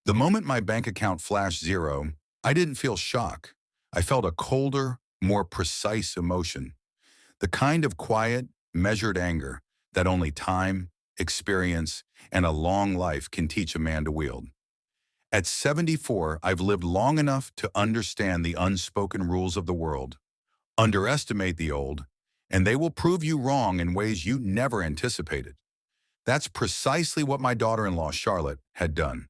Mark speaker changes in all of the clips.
Speaker 1: The moment my bank account flashed zero, I didn't feel shock. I felt a colder, more precise emotion. The kind of quiet, measured anger that only time, experience, and a long life can teach a man to wield. At 74, I've lived long enough to understand the unspoken rules of the world. Underestimate the old, and they will prove you wrong in ways you never anticipated. That's precisely what my daughter-in-law, Charlotte, had done.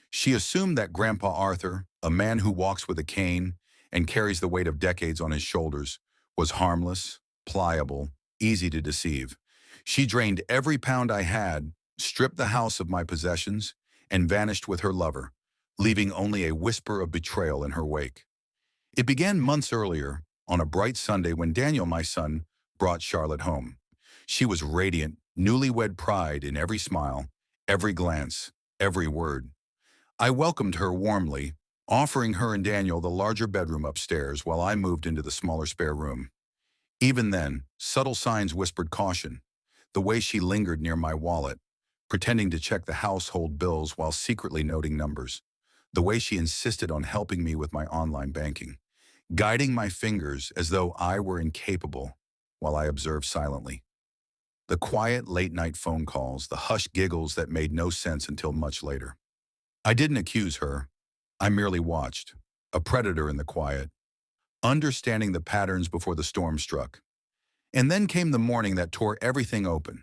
Speaker 1: She assumed that Grandpa Arthur, a man who walks with a cane and carries the weight of decades on his shoulders, was harmless, pliable, easy to deceive. She drained every pound I had, stripped the house of my possessions, and vanished with her lover, leaving only a whisper of betrayal in her wake. It began months earlier, on a bright Sunday when Daniel, my son, brought Charlotte home. She was radiant, newlywed pride in every smile, every glance, every word. I welcomed her warmly, offering her and Daniel the larger bedroom upstairs while I moved into the smaller spare room. Even then, subtle signs whispered caution. The way she lingered near my wallet, pretending to check the household bills while secretly noting numbers. The way she insisted on helping me with my online banking, guiding my fingers as though I were incapable while I observed silently. The quiet late-night phone calls, the hushed giggles that made no sense until much later. I didn't accuse her. I merely watched, a predator in the quiet, understanding the patterns before the storm struck. And then came the morning that tore everything open.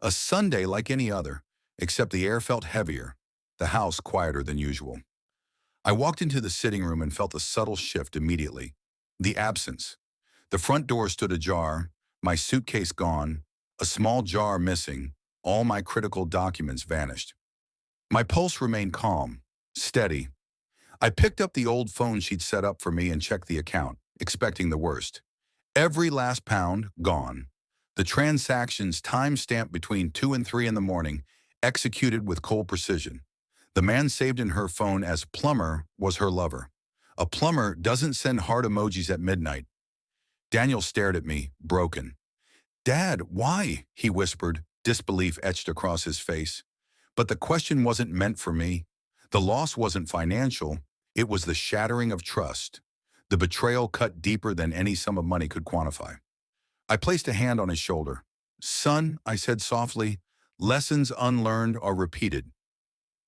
Speaker 1: A Sunday like any other, except the air felt heavier, the house quieter than usual. I walked into the sitting room and felt a subtle shift immediately. The absence. The front door stood ajar, my suitcase gone, a small jar missing, all my critical documents vanished. My pulse remained calm, steady. I picked up the old phone she'd set up for me and checked the account, expecting the worst. Every last pound gone. The transactions time-stamped between 2 and 3 in the morning, executed with cold precision. The man saved in her phone as plumber was her lover. A plumber doesn't send heart emojis at midnight. Daniel stared at me, broken. "Dad, why?" he whispered, disbelief etched across his face. But the question wasn't meant for me. The loss wasn't financial. It was the shattering of trust. The betrayal cut deeper than any sum of money could quantify. I placed a hand on his shoulder. "Son," I said softly, "lessons unlearned are repeated."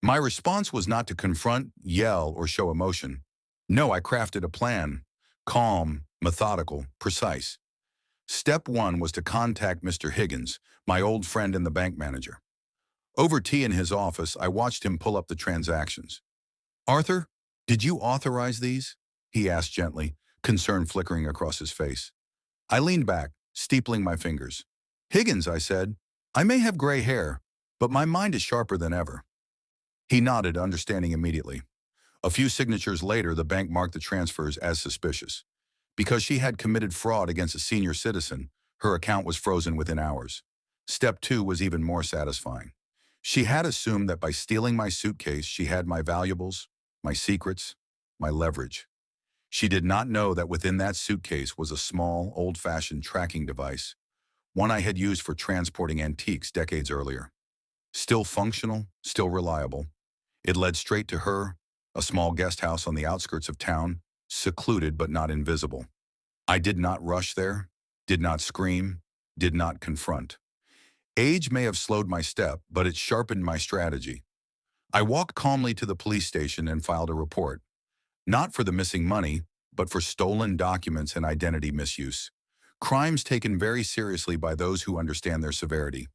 Speaker 1: My response was not to confront, yell, or show emotion. No, I crafted a plan. Calm, methodical, precise. Step one was to contact Mr. Higgins, my old friend and the bank manager. Over tea in his office, I watched him pull up the transactions. "Arthur, did you authorize these?" he asked gently, concern flickering across his face. I leaned back, steepling my fingers. "Higgins," I said, "I may have gray hair, but my mind is sharper than ever." He nodded, understanding immediately. A few signatures later, the bank marked the transfers as suspicious. Because she had committed fraud against a senior citizen, her account was frozen within hours. Step two was even more satisfying. She had assumed that by stealing my suitcase, she had my valuables, my secrets, my leverage. She did not know that within that suitcase was a small, old-fashioned tracking device, one I had used for transporting antiques decades earlier. Still functional, still reliable. It led straight to her, a small guest house on the outskirts of town, secluded but not invisible. I did not rush there, did not scream, did not confront. Age may have slowed my step, but it sharpened my strategy. I walked calmly to the police station and filed a report. Not for the missing money, but for stolen documents and identity misuse. Crimes taken very seriously by those who understand their severity.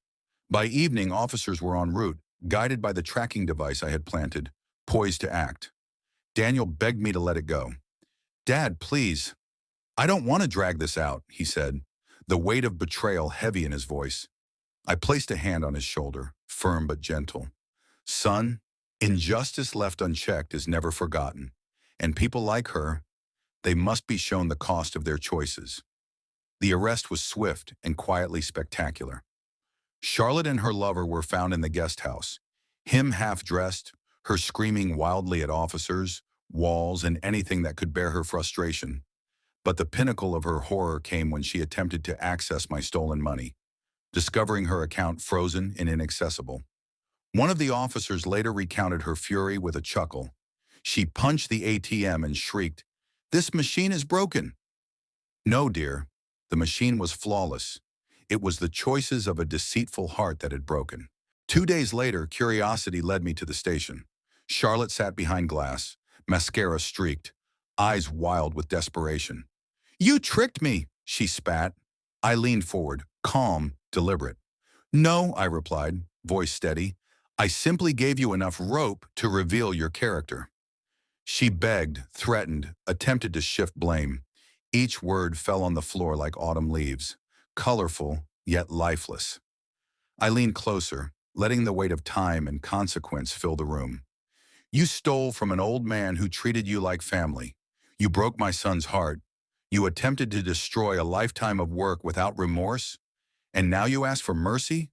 Speaker 1: By evening, officers were en route, guided by the tracking device I had planted, poised to act. Daniel begged me to let it go. "Dad, please. I don't want to drag this out," he said, the weight of betrayal heavy in his voice. I placed a hand on his shoulder, firm but gentle. "Son, injustice left unchecked is never forgotten, and people like her, they must be shown the cost of their choices." The arrest was swift and quietly spectacular. Charlotte and her lover were found in the guest house, him half-dressed, her screaming wildly at officers, walls, and anything that could bear her frustration. But the pinnacle of her horror came when she attempted to access my stolen money, discovering her account frozen and inaccessible. One of the officers later recounted her fury with a chuckle. She punched the ATM and shrieked, "This machine is broken." No, dear, the machine was flawless. It was the choices of a deceitful heart that had broken. 2 days later, curiosity led me to the station. Charlotte sat behind glass, mascara streaked, eyes wild with desperation. "You tricked me," she spat. I leaned forward, calm, deliberate. "No," I replied, voice steady. "I simply gave you enough rope to reveal your character." She begged, threatened, attempted to shift blame. Each word fell on the floor like autumn leaves, colorful yet lifeless. I leaned closer, letting the weight of time and consequence fill the room. "You stole from an old man who treated you like family. You broke my son's heart. You attempted to destroy a lifetime of work without remorse. And now you ask for mercy?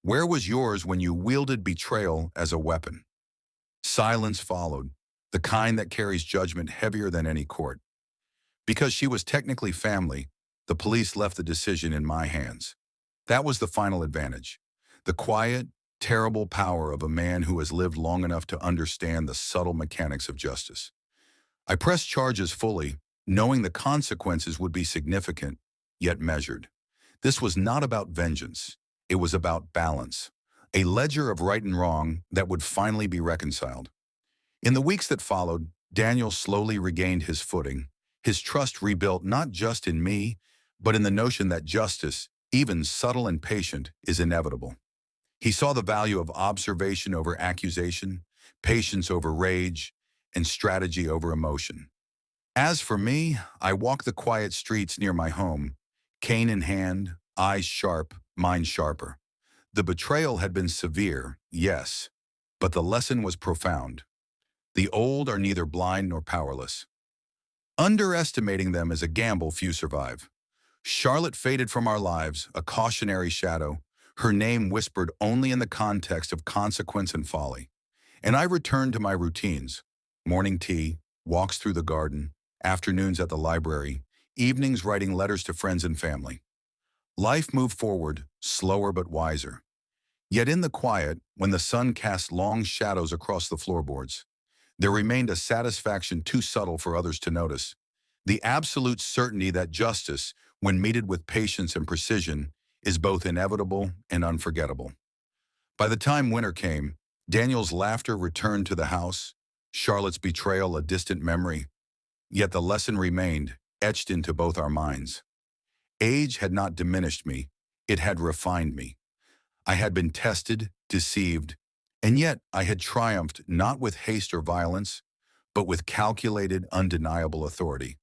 Speaker 1: Where was yours when you wielded betrayal as a weapon?" Silence followed, the kind that carries judgment heavier than any court. Because she was technically family, the police left the decision in my hands. That was the final advantage. The quiet, terrible power of a man who has lived long enough to understand the subtle mechanics of justice. I pressed charges fully, knowing the consequences would be significant, yet measured. This was not about vengeance. It was about balance, a ledger of right and wrong that would finally be reconciled. In the weeks that followed, Daniel slowly regained his footing, his trust rebuilt not just in me, but in the notion that justice, even subtle and patient, is inevitable. He saw the value of observation over accusation, patience over rage, and strategy over emotion. As for me, I walked the quiet streets near my home, cane in hand, eyes sharp, mind sharper. The betrayal had been severe, yes, but the lesson was profound. The old are neither blind nor powerless. Underestimating them is a gamble few survive. Charlotte faded from our lives, a cautionary shadow, her name whispered only in the context of consequence and folly. And I returned to my routines: morning tea, walks through the garden, afternoons at the library, evenings writing letters to friends and family. Life moved forward, slower but wiser. Yet in the quiet, when the sun cast long shadows across the floorboards, there remained a satisfaction too subtle for others to notice. The absolute certainty that justice, when meted with patience and precision, is both inevitable and unforgettable. By the time winter came, Daniel's laughter returned to the house, Charlotte's betrayal a distant memory. Yet the lesson remained, etched into both our minds. Age had not diminished me, it had refined me. I had been tested, deceived, and yet I had triumphed not with haste or violence, but with calculated, undeniable authority.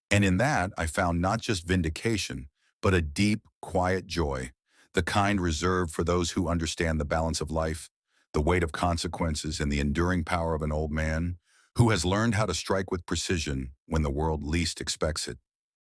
Speaker 1: And in that, I found not just vindication, but a deep, quiet joy, the kind reserved for those who understand the balance of life, the weight of consequences, and the enduring power of an old man who has learned how to strike with precision when the world least expects it.